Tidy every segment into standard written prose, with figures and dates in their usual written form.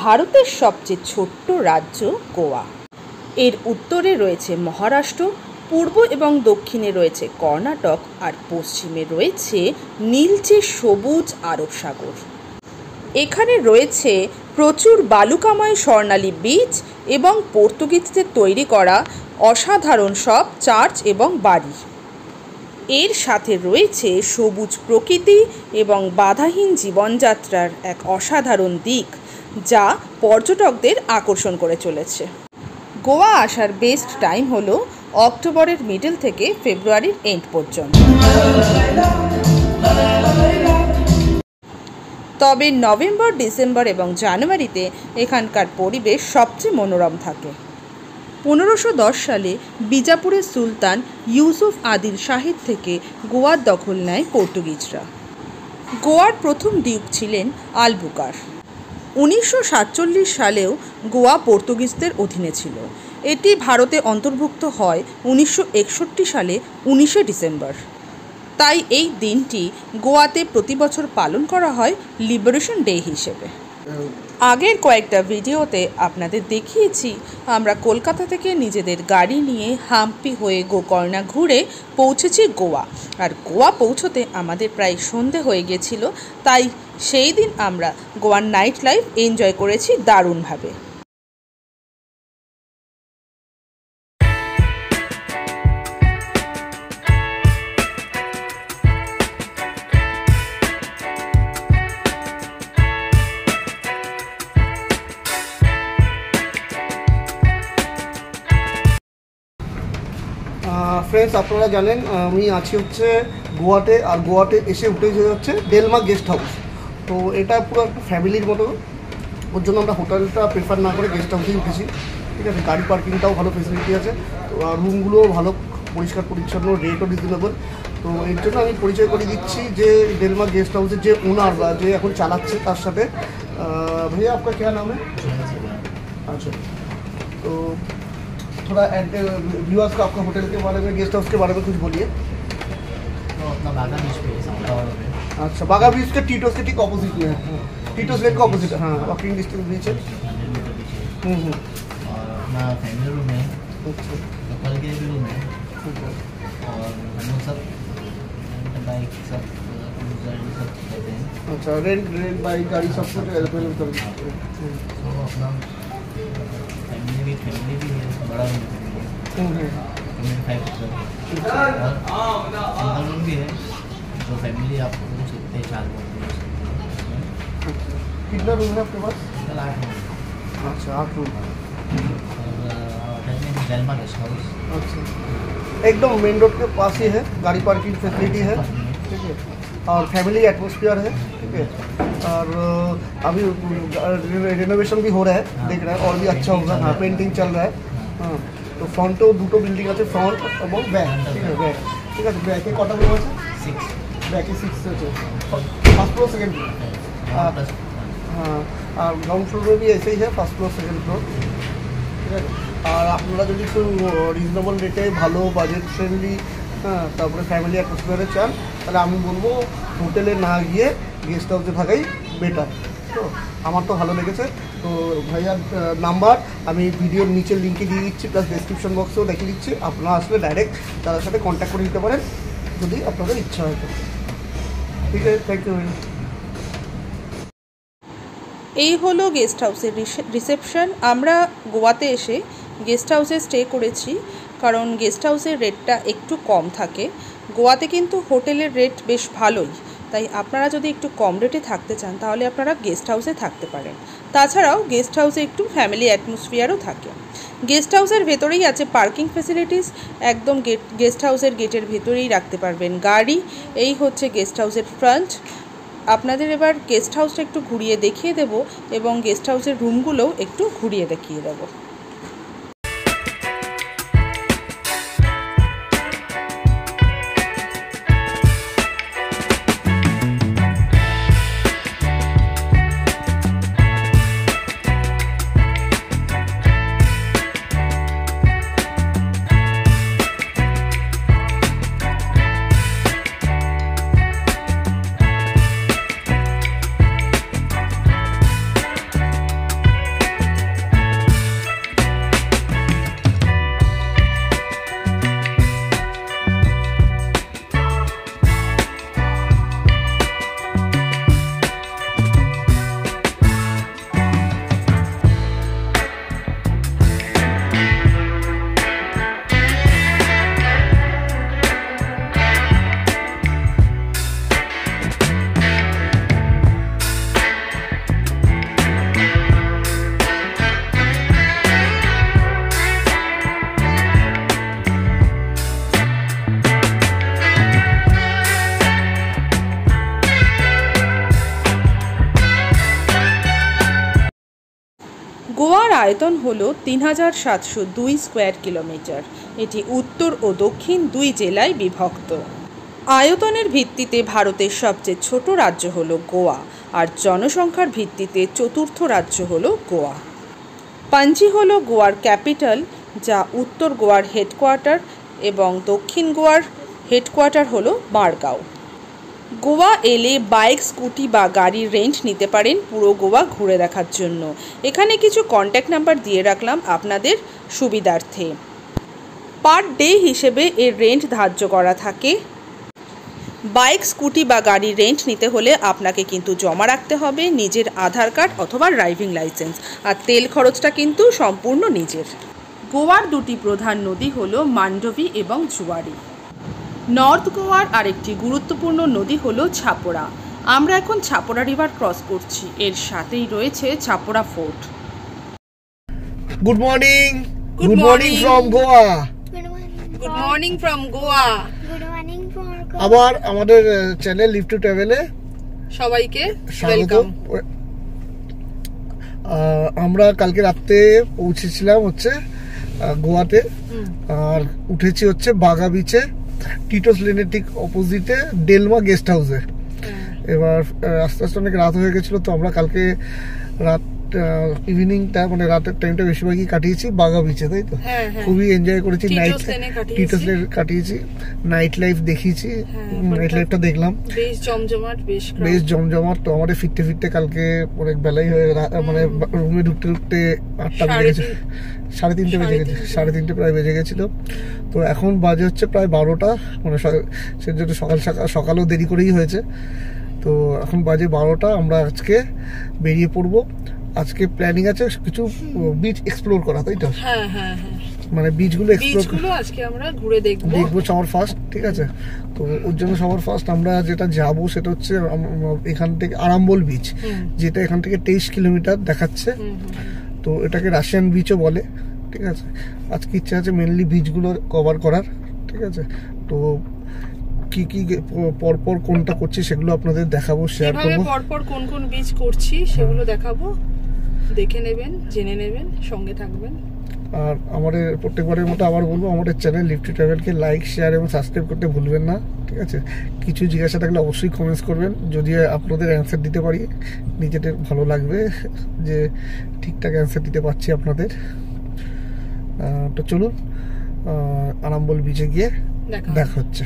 ভারতের সবচেয়ে ছোট্ট রাজ্য গোয়া। এর উত্তরে রয়েছে মহারাষ্ট্র, পূর্ব এবং দক্ষিণে রয়েছে কর্ণাটক, আর পশ্চিমে রয়েছে নীলচে সবুজ আরব সাগর। এখানে রয়েছে প্রচুর বালুকাময় স্বর্ণালী বীচ এবং পর্তুগিজদের তৈরি করা অসাধারণ সব চার্চ এবং বাড়ি। এর সাথে রয়েছে সবুজ প্রকৃতি এবং বাধাহীন জীবনযাত্রার এক অসাধারণ দিক, যা পর্যটকদের আকর্ষণ করে চলেছে। গোয়া আসার বেস্ট টাইম হলো অক্টোবরের মিডল থেকে ফেব্রুয়ারির এন্ড পর্যন্ত। তবে নভেম্বর, ডিসেম্বর এবং জানুয়ারিতে এখানকার পরিবেশ সবচেয়ে মনোরম থাকে। 1510 সালে বিজাপুরের সুলতান ইউসুফ আদিল শাহের থেকে গোয়ার দখল নেয় পর্তুগিজরা। গোয়ার প্রথম ডিউক ছিলেন আলবুকার। 1947 সালেও গোয়া পর্তুগিজদের অধীনে ছিল। এটি ভারতে অন্তর্ভুক্ত হয় 1961 সালে 19শে ডিসেম্বর। তাই এই দিনটি গোয়াতে প্রতি বছর পালন করা হয় লিবারেশন ডে হিসেবে। আগের কয়েকটা ভিডিওতে আপনাদের দেখিয়েছি আমরা কলকাতা থেকে নিজেদের গাড়ি নিয়ে হাম্পি হয়ে গোকর্ণা ঘুরে পৌঁছেছি গোয়া। আর গোয়া পৌঁছতে আমাদের প্রায় সন্ধে হয়ে গেছিল, তাই সেই দিন আমরা গোয়ার নাইট লাইফ এনজয় করেছি দারুণভাবে। ফ্রেন্ডস, আপনারা জানেন আমি আছি হচ্ছে গোয়াতে, আর গোয়াতে এসে উঠে হচ্ছে ডেলমা গেস্ট হাউস। তো এটা পুরো একটা ফ্যামিলির মতো, ওর জন্য আমরা হোটেলটা প্রেফার না করে গেস্ট হাউসেই উঠেছি। ঠিক আছে, গাড়ি পার্কিংটাও ভালো ফেসিলিটি আছে, তো রুমগুলোও ভালো, পরিষ্কার পরিচ্ছন্ন, রেটও রিজনেবল। তো এর জন্য আমি পরিচয় করে দিচ্ছি যে ডেলমা গেস্ট হাউসের যে ওনার বা যে এখন চালাচ্ছে তার সাথে। भैया आपका क्या नाम है? अच्छा, तो थोड़ा व्यूअर्स को आपका होटल के बारे में, गेस्ट हाउस के बारे में कुछ बोलिए। तो अपना बागा बीच पे है। अच्छा, बागा बीच के टीटोस के ठीक ऑपोजिट में है, टीटोस लेक का ऑपोजिट। हाँ, वॉकिंग डिस्टेंस बीच है। और अपना फैमिली रूम है, कपल के भी रूम है, और हम लोग सब बाइक सब करते हैं। अच्छा, रेंट बाइक गाड़ी सब कुछ अवेलेबल कर देते हैं। तो अपना फैमिली भी है, बड़ा रूम है, 5 और सिंगल रूम भी है, जो फैमिली आप रुक सकते हैं, 4 लोग। कितना रूम है आपके पास? 8 रूम। अच्छा, 8 रूम। डेलमा गेस्ट हाउस अच्छा, एकदम मेन रोड के पास ही है, गाड़ी पार्किंग फैसिलिटी है। ठीक है, और फैमिली एटमॉस्फेयर है। ठीक है, और अभी रिनोवेशन भी हो रहा है, देख रहे हैं, और भी अच्छा होगा। हाँ, पेंटिंग चल रहा है। हाँ, तो फ्रंटेও দুটো বিল্ডিং আছে, ফ্রন্ট এবং ব্যাক। ঠিক আছে, ব্যাক। ঠিক আছে, ব্যাকে কটা রুম আছে? 6। ব্যাকে 6 আছে, ফার্স্ট ফ্লোর সেকেন্ড ফ্লোর। हाँ, और ग्राउंड फ्लोर में भी ऐसे ही है, फर्स्ट फ्लोर सेकेंड फ्लोर। ঠিক আছে, আর আপনারা যদি একটু রিজনেবল রেটে ভালো বাজেট ফ্রেন্ডলি, হ্যাঁ, তারপরে ফ্যামিলি অ্যাটমসফিয়ারে চান, তাহলে আমি বলবো হোটেলে না গিয়ে গেস্ট হাউসে থাকাই বেটার। তো আমার তো ভালো লেগেছে। তো ভাইয়ার নাম্বার আমি ভিডিওর নিচের লিঙ্কে দিয়ে দিচ্ছি, প্লাস ডেসক্রিপশন বক্সেও দেখিয়ে দিচ্ছি। আপনারা আসলে ডাইরেক্ট তাদের সাথে কন্ট্যাক্ট করে নিতে পারেন যদি আপনাদের ইচ্ছা হয়। তো ঠিক আছে, থ্যাংক ইউ। এই হলো গেস্ট হাউসের রিসেপশন। আমরা গোয়াতে এসে গেস্ট হাউসে স্টে করেছি, কারণ গেস্ট হাউসের রেটটা একটু কম থাকে। গোয়াতে কিন্তু হোটেলের রেট বেশ ভালোই, তাই আপনারা যদি একটু কম রেটে থাকতে চান তাহলে আপনারা গেস্ট হাউসে থাকতে পারেন। তাছাড়াও গেস্ট হাউসে একটু ফ্যামিলি অ্যাটমসফিয়ারও থাকে। গেস্ট হাউসের ভেতরেই আছে পার্কিং ফেসিলিটিস, একদম গেস্ট হাউসের গেটের ভেতরেই রাখতে পারবেন গাড়ি। এই হচ্ছে গেস্ট হাউসের ফ্রন্ট। আপনাদের এবার গেস্ট হাউসটা একটু ঘুরিয়ে দেখিয়ে দেব এবং গেস্ট হাউসের রুমগুলোও একটু ঘুরিয়ে দেখিয়ে দেবো। আয়তন হল 3702 স্কোয়ার কিলোমিটার। এটি উত্তর ও দক্ষিণ দুই জেলায় বিভক্ত। আয়তনের ভিত্তিতে ভারতের সবচেয়ে ছোট রাজ্য হল গোয়া, আর জনসংখ্যার ভিত্তিতে চতুর্থ রাজ্য হল গোয়া। পাঞ্জি হল গোয়ার ক্যাপিটাল, যা উত্তর গোয়ার হেডকোয়ার্টার, এবং দক্ষিণ গোয়ার হেডকোয়ার্টার হল মারগাঁও। গোয়া এলে বাইক, স্কুটি বা গাড়ির রেন্ট নিতে পারেন পুরো গোয়া ঘুরে দেখার জন্য। এখানে কিছু কন্ট্যাক্ট নাম্বার দিয়ে রাখলাম আপনাদের সুবিধার্থে। পার ডে হিসেবে এর রেন্ট ধার্য করা থাকে। বাইক, স্কুটি বা গাড়ির রেন্ট নিতে হলে আপনাকে কিন্তু জমা রাখতে হবে নিজের আধার কার্ড অথবা ড্রাইভিং লাইসেন্স, আর তেল খরচটা কিন্তু সম্পূর্ণ নিজের। গোয়ার দুটি প্রধান নদী হল মান্ডোভি এবং জুয়ারি। নর্থ গোয়ার আরেকটি গুরুত্বপূর্ণ নদী হল ছাপড়া। আমরা এখন ছাপড়া রিভার ক্রস করছি, এর সাথেই রয়েছে Chapora fort. Good morning. Good good morning morning. From Goa. Good morning from Goa. আবার আমাদের চ্যানেল লিভ টু ট্রাভেলে সবাইকে স্বাগত। আমরা কালকে রাতে পৌঁছেছিলাম হচ্ছে গোয়াতে, আর উঠেছি হচ্ছে বাগা বিচে, টিটোস লেনের ঠিক অপোজিটে ডেলমা গেস্ট হাউসে। এবার আস্তে আস্তে অনেক রাত হয়ে গেছিলো, তো আমরা কালকে রাত ইভিনিংটা মানে রাতের টাইমটা বেশিরভাগই কাটিয়েছি বাগা বিচে, তাই তো? খুবই এনজয় করেছি। টিটোস লেন কাটিয়েছি, নাইট লাইফ দেখিয়েছি, নাইট লাইফটা দেখলাম, বেশ জমজমাট। তো আমাদের ফিরতে ফিরতে কালকে অনেক বেলাই হয়ে মানে রুমে ঢুকতে ঢুকতে 8টা বেজে গেছে, 3:30 বেজে গেছে, 3:30 প্রায় বেজে গেছিল। তো এখন বাজে হচ্ছে প্রায় 12টা, মানে সেজন্য সকালেও দেরি করেই হয়েছে। তো এখন বাজে 12টা, আমরা আজকে বেরিয়ে পড়বো। আজকে প্ল্যানিং আছে কিছু বিচ এক্সপ্লোর করা, তাই তো? মানে বিচগুলো এক্সপ্লোর আজকে আমরা ঘুরে দেখবো সবার ফার্স্ট, ঠিক আছে? তো ওর জন্য সবার ফার্স্ট আমরা যেটা যাবো সেটা হচ্ছে এখান থেকে আরাম্বল বিচ, যেটা এখান থেকে 23 কিলোমিটার দেখাচ্ছে। তো এটাকে রাশিয়ান বিচও বলে, ঠিক আছে? আজকে ইচ্ছা আছে মেনলি বিচগুলো কভার করার, ঠিক আছে? তো কি কি পরপর কোনটা করছি সেগুলো আপনাদের দেখাবো, শেয়ার করবো। পরপর কোন কোন বিচ করছি সেগুলো দেখাবো, দেখে নেবেন, জেনে নেবেন, সঙ্গে থাকবেন। আর আমাদের প্রত্যেকবারের মতো আবার বলবো, আমাদের চ্যানেল লিভ টু ট্রাভেলকে লাইক, শেয়ার এবং সাবস্ক্রাইব করতে ভুলবেন না, ঠিক আছে? কিছু জিজ্ঞাসা থাকলে অবশ্যই কমেন্টস করবেন, যদি আপনাদের অ্যান্সার দিতে পারি নিজেদের ভালো লাগবে যে ঠিকঠাক অ্যান্সার দিতে পারছি আপনাদের। তো চলুন আরাম্বল বিচে গিয়ে দেখা হচ্ছে।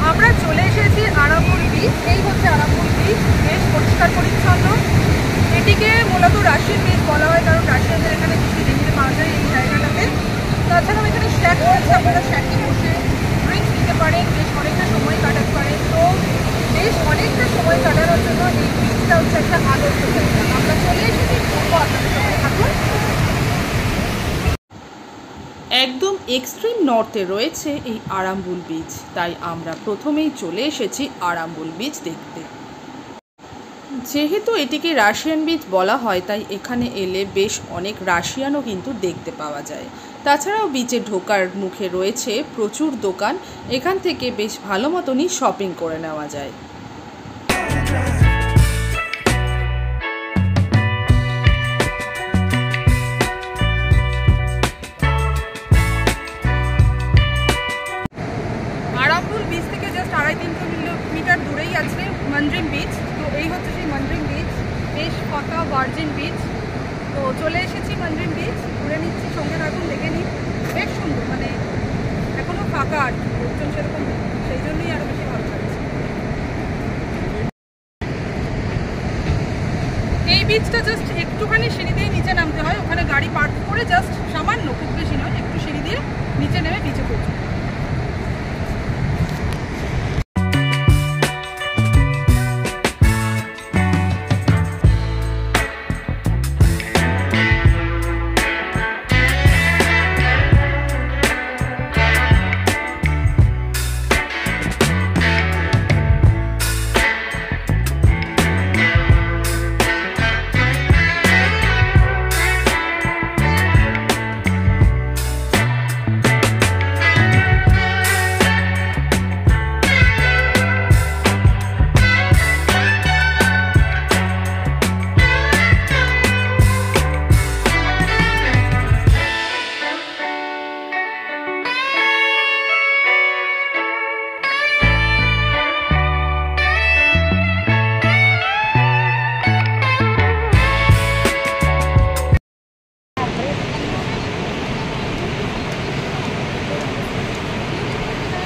আমরা চলে এসেছি আরাম্বল বিচ। এই হচ্ছে আরাম্বল বিচ, বেশ পরিষ্কার পরিচ্ছন্ন। এটিকে মূলত রাশিয়ান বিচ বলা হয়, কারণ রাশিয়ানদের এখানে বেশি দেখতে পাওয়া যায় এই জায়গাটাতে। তাছাড়াও এখানে শ্যাক রয়েছে, আপনারা শ্যাকে বসে ড্রিঙ্কস নিতে পারেন, বেশ অনেকটা সময় কাটাতে পারেন। তো বেশ অনেকটা সময় কাটানোর জন্য এই বিচটা হচ্ছে একটা আদর্শ জায়গা। আমরা চলে এসেছি, ঘুরবো, আপনাদের সঙ্গে থাকুন। একদম এক্সট্রিম নর্থে রয়েছে এই আরাম্বুল বিচ, তাই আমরা প্রথমেই চলে এসেছি আরাম্বুল বিচ দেখতে। যেহেতু এটিকে রাশিয়ান বিচ বলা হয়, তাই এখানে এলে বেশ অনেক রাশিয়ানও কিন্তু দেখতে পাওয়া যায়। তাছাড়াও বিচে ঢোকার মুখে রয়েছে প্রচুর দোকান, এখান থেকে বেশ ভালো মতনই শপিং করে নেওয়া যায়। আরাম্বুল বিচ থেকে জাস্ট 2.5-3 কিলোমিটার দূরেই আছে মন্দ্রিম বিচ। তো এই হচ্ছে সেই মন্দ্রিম বিচ, বেশ ফাঁকা ভার্জিন বিচ। তো চলে এসেছি মন্দ্রিম বিচ, ঘুরে নিচ্ছি, সঙ্গে থাকুন, দেখে নিন। বেশ সুন্দর, মানে এখনো ফাঁকা আর কি, লোকজন সেরকম, সেই জন্যই আরো বেশি ভালো লাগছে। এই বিচটা জাস্ট একটুখানি সিঁড়ি দিয়ে নিচে নামতে হয়, ওখানে গাড়ি পার্ক করে জাস্ট সামান্য, খুব বেশি নয়, একটু সিঁড়ি দিয়ে নিচে নেমে বিচে পৌঁছে।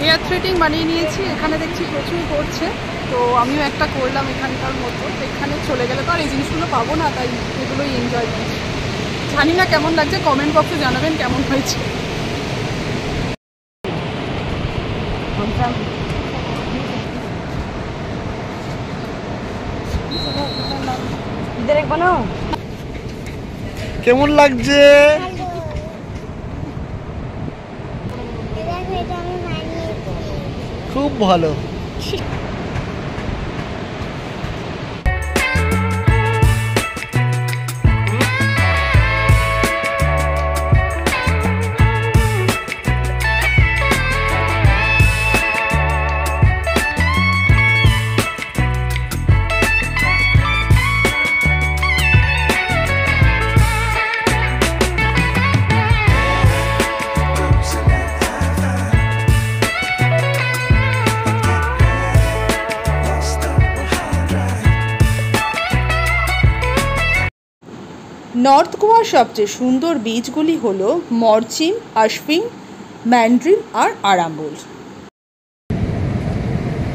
হেয়ার থ্রেডিং বানিয়ে নিয়েছি, এখানে দেখছি প্রচুর করছে, তো আমিও একটা করলাম এখানকার মতো। এখানে চলে গেলে তো আর এই জিনিসগুলো পাবো না, তাই এগুলোই এনজয় করছি। জানি না কেমন লাগছে, কমেন্ট বক্সে জানাবেন কেমন হয়েছে। কেমন লাগছে? খুব ভালো। নর্থ গোয়ার সবচেয়ে সুন্দর বিচগুলি হল মরচিম, আশফিং, ম্যান্ড্রিম আর আরাম্বুল।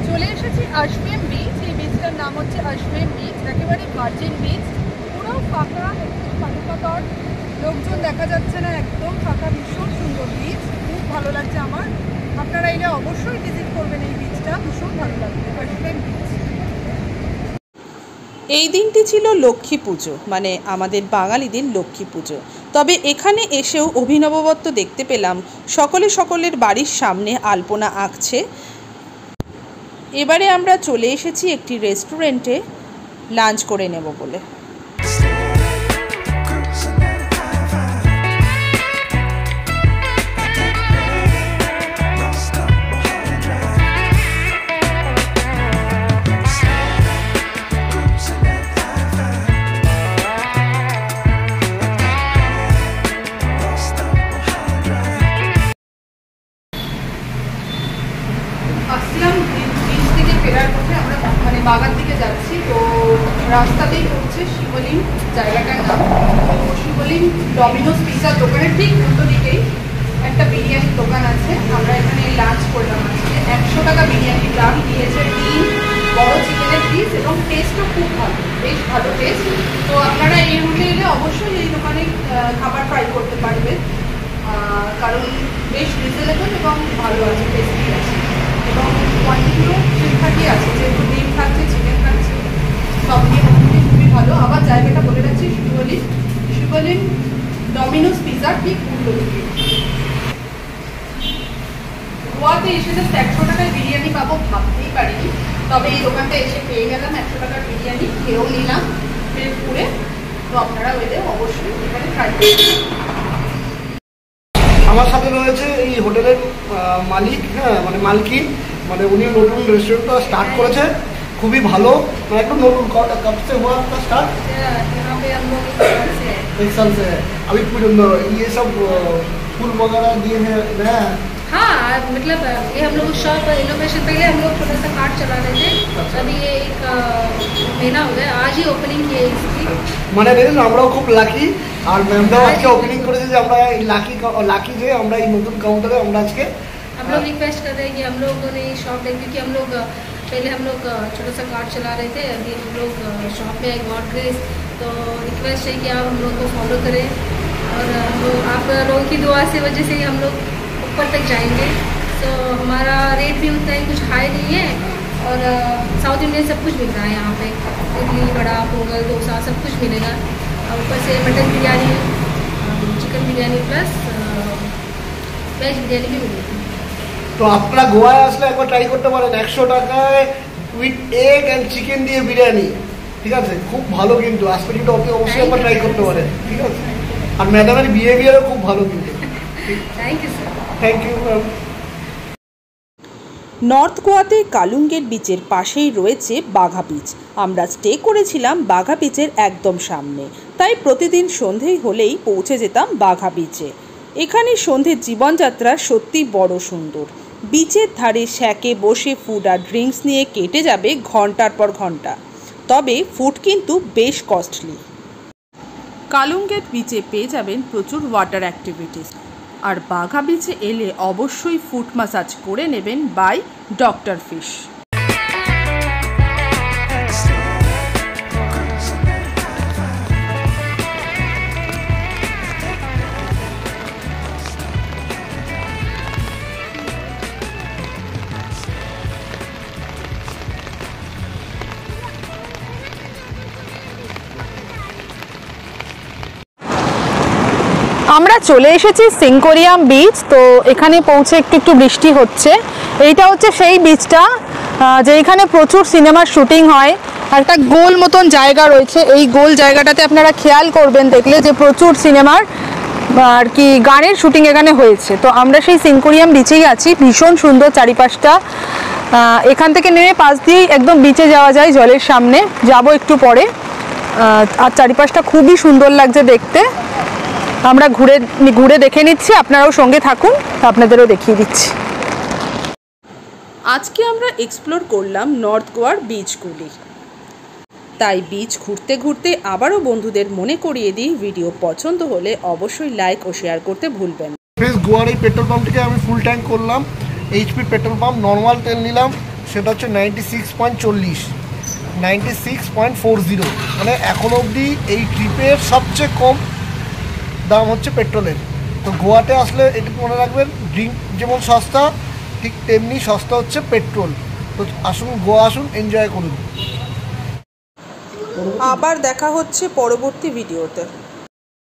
চলে এসেছি আশমেম বিচ। এই বিচটার নাম হচ্ছে আশমেম বিচ, একেবারে ভার্জিন বিচ, পুরো ফাঁকা, ফাঁকা তট, লোকজন দেখা যাচ্ছে না, একদম ফাঁকা, ভীষণ সুন্দর বিচ, খুব ভালো লাগছে আমার। আপনারা এলে অবশ্যই ভিজিট করবেন এই বিচটা, ভীষণ ভালো লাগবে আশমেম বিচ। এই দিনটি ছিল লক্ষ্মী পুজো, মানে আমাদের বাঙালিদের লক্ষ্মী পুজো। তবে এখানে এসেও অভিনবত্ব দেখতে পেলাম, সকলের বাড়ির সামনে আলপনা আঁকছে। এবারে আমরা চলে এসেছি একটি রেস্টুরেন্টে লাঞ্চ করে নেব বলে। আসলাম বিচ থেকে ফেরার পথে, আমরা মানে বাগান দিকে যাচ্ছি, তো রাস্তাতেই পড়ছে শিবলিং জায়গাটার নাম। তো শিবলিং ডমিনোস পিৎজার দোকানের ঠিক উল্টো দিকেই একটা বিরিয়ানির দোকান আছে। আমরা এখানে লাঞ্চ করলাম আজকে। 100 টাকা বিরিয়ানির দাম, দিয়েছে 3 বড় চিকেনের পিস এবং টেস্টও খুব ভালো, বেশ ভালো টেস্ট। তো আপনারা এই রুটে এলে অবশ্যই এই দোকানে খাবার ট্রাই করতে পারবেন, কারণ বেশ রিজনেবল এবং ভালো আছে, টেস্টি আছে এবং কোয়ান্টিটিও ঠিকঠাকই আছে, যেহেতু ডিম থাকছে, চিকেন থাকছে, সব নিয়ে মোটামুটি খুবই ভালো। আবার জায়গাটা বলে রাখছি, শিবলিং ডমিনোস পিৎজার ঠিক উল্টো দিকে। গোয়াতে এসে জাস্ট 100 টাকায় বিরিয়ানি পাবো ভাবতেই পারিনি, তবে এই দোকানটা এসে পেয়ে গেলাম 100 টাকার বিরিয়ানি, খেয়েও নিলাম পেট পুরে। তো আপনারা ওইলে অবশ্যই এখানে ট্রাই করবেন। আমার সাথে রয়েছে এই হোটেলের মালিক, হ্যাঁ মানে মালকিন, মানে উনি নতুন রেস্টুরেন্টটা স্টার্ট করেছে, খুবই ভালো, মানে একদম নতুন कब से हुआ आपका स्टार्ट? यहाँ पे हम लोग 1 साल से है। अभी ये सब फूल वगैरह दिए हैं नया है? हाँ, मतलब ये हम लोग शॉप इनोवेशन, पहले हम लोग छोटा सा कार्ट चला रहे थे, अभी ये 1 महीना हो गया, आज ही ओपनिंग की है इसकी। মানে দেখুন আমরাও খুব লাকি, আর ম্যামরাও আজকে ওপেনিং করেছে যে আমরা এই লাকি যে আমরা এই নতুন কাউন্টারে আমরা আজকে हम लोग रिक्वेस्ट कर रहे हैं कि हम लोगों ने शॉप देख, क्योंकि हम लोग पहले हम लोग छोटा सा कार्ट चला रहे थे, अभी हम लोग शॉप में एक गॉड ग्रेस, तो रिक्वेस्ट है कि आप हम लोग को फॉलो करें, और हम लोग आप लोगों की दुआ से वजह से ही हम लोग ऊपर तक जाएंगे। तो हमारा रेट भी उतना ही कुछ हाई नहीं है, और साउथ इंडियन सब कुछ मिल रहा है यहाँ पे, इडली, वड़ा, पोंगल, डोसा सब कुछ मिलेगा, और ऊपर से mutton biryani, chicken biryani plus veg biryani भी मिलेगी। তো আপনারা গোয়ায় আসলে একবার ট্রাই করতে পারেন 100 টাকায় উইথ এগ অ্যান্ড চিকেন দিয়ে বিরিয়ানি, ঠিক আছে, খুব ভালো কিন্তু আসলে কিন্তু অবশ্যই একবার ট্রাই করতে পারেন, ঠিক আছে। আর ম্যাডামের বিহেভিয়ারও খুব ভালো কিন্তু। Thank you sir. Thank you ma'am. North গোয়াতে কালুঙ্গেট বিচের পাশেই রয়েছে বাঘা বিচ। আমরা স্টে করেছিলাম বাঘা বিচের একদম সামনে, তাই প্রতিদিন সন্ধেই হলেই পৌঁছে যেতাম বাঘা বিচে। এখানে সন্ধ্যের জীবনযাত্রা সত্যি বড় সুন্দর। বিচের ধারে শ্যাকে বসে ফুড আর ড্রিঙ্কস নিয়ে কেটে যাবে ঘন্টার পর ঘন্টা, তবে ফুড কিন্তু বেশ কস্টলি। কালুঙ্গেট বিচে পেয়ে যাবেন প্রচুর ওয়াটার অ্যাক্টিভিটিস। আর বাঘা বিচে এলে অবশ্যই ফুট ম্যাসাজ করে নেবেন বাই ডক্টর ফিশ। আমরা চলে এসেছি সিঙ্কোরিয়াম বিচ। তো এখানে পৌঁছে একটু বৃষ্টি হচ্ছে। এইটা হচ্ছে সেই বিচটা যেখানে প্রচুর সিনেমার শুটিং হয়। একটা গোল মতন জায়গা রয়েছে, এই গোল জায়গাটাতে আপনারা খেয়াল করবেন দেখলে যে প্রচুর সিনেমার আর কি গানের শুটিং এখানে হয়েছে। তো আমরা সেই সিঙ্কোরিয়াম বিচেই আছি। ভীষণ সুন্দর চারিপাশটা। এখান থেকে নেমে পাশ দিয়েই একদম বিচে যাওয়া যায়, জলের সামনে যাব একটু পরে। আর চারিপাশটা খুবই সুন্দর লাগছে দেখতে। আমরা ঘুরে দেখে নিচ্ছি, আপনারাও সঙ্গে থাকুন, আপনাদেরও দেখিয়ে দিচ্ছি। আজকে আমরা এক্সপ্লোর করলাম নর্থ গোয়ার বিচগুলি। তাই বিচ ঘুরতে ঘুরতে আবারও বন্ধুদের মনে করিয়ে দিই, ভিডিও পছন্দ হলে অবশ্যই লাইক ও শেয়ার করতে ভুলবেন। ফ্রেশ গোয়ার এই পেট্রোল পাম্প থেকে আমি ফুল ট্যাঙ্ক করলাম। এইচপি পেট্রোল পাম্প, নর্মাল তেল নিলাম, সেটা হচ্ছে 96.40, 96.40। মানে এখনো অবধি এই ট্রিপের সবচেয়ে কম দাম হচ্ছে পেট্রোলের। তো গোয়াতে আসলে এটুকু মনে রাখবেন, ড্রিঙ্ক যেমন সস্তা ঠিক তেমনি সস্তা হচ্ছে পেট্রোল। তো আসুন, গোয়া আসুন, এনজয় করুন। আবার দেখা হচ্ছে পরবর্তী ভিডিওতে।